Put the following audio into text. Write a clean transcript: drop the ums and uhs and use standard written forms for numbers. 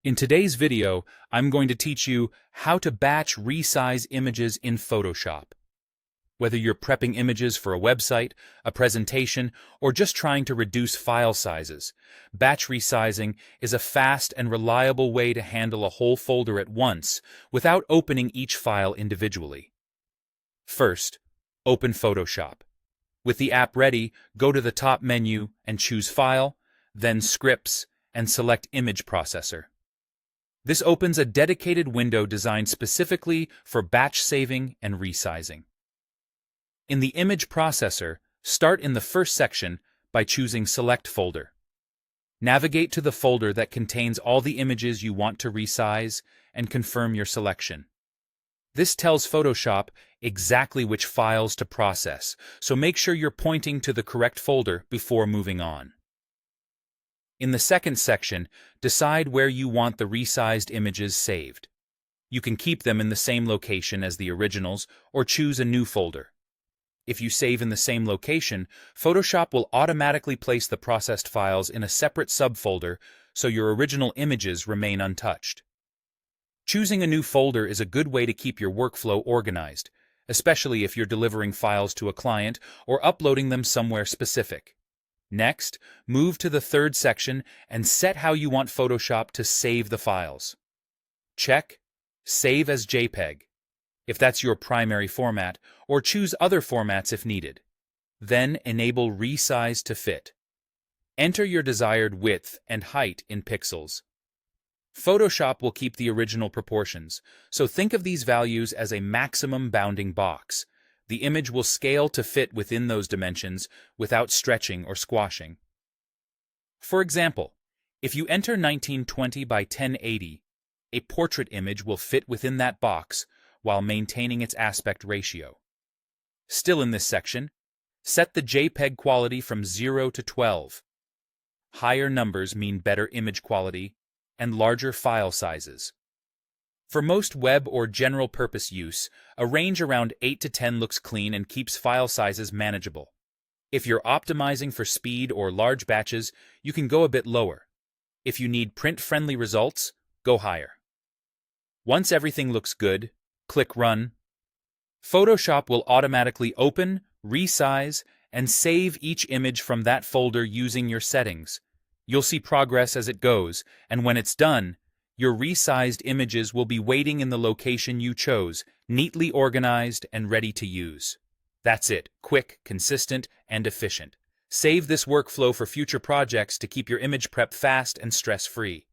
In today's video, I'm going to teach you how to batch resize images in Photoshop. Whether you're prepping images for a website, a presentation, or just trying to reduce file sizes, batch resizing is a fast and reliable way to handle a whole folder at once without opening each file individually. First, open Photoshop. With the app ready, go to the top menu and choose File, then Scripts, and select Image Processor. This opens a dedicated window designed specifically for batch saving and resizing. In the Image Processor, start in the first section by choosing Select Folder. Navigate to the folder that contains all the images you want to resize and confirm your selection. This tells Photoshop exactly which files to process, so make sure you're pointing to the correct folder before moving on. In the second section, decide where you want the resized images saved. You can keep them in the same location as the originals or choose a new folder. If you save in the same location, Photoshop will automatically place the processed files in a separate subfolder so your original images remain untouched. Choosing a new folder is a good way to keep your workflow organized, especially if you're delivering files to a client or uploading them somewhere specific. Next, move to the third section and set how you want Photoshop to save the files. Check Save as JPEG, if that's your primary format, or choose other formats if needed. Then enable Resize to Fit. Enter your desired width and height in pixels. Photoshop will keep the original proportions, so think of these values as a maximum bounding box. The image will scale to fit within those dimensions without stretching or squashing. For example, if you enter 1920 by 1080, a portrait image will fit within that box while maintaining its aspect ratio. Still in this section, set the JPEG quality from 0 to 12. Higher numbers mean better image quality and larger file sizes. For most web or general-purpose use, a range around 8 to 10 looks clean and keeps file sizes manageable. If you're optimizing for speed or large batches, you can go a bit lower. If you need print-friendly results, go higher. Once everything looks good, click Run. Photoshop will automatically open, resize, and save each image from that folder using your settings. You'll see progress as it goes, and when it's done, your resized images will be waiting in the location you chose, neatly organized and ready to use. That's it, quick, consistent, and efficient. Save this workflow for future projects to keep your image prep fast and stress-free.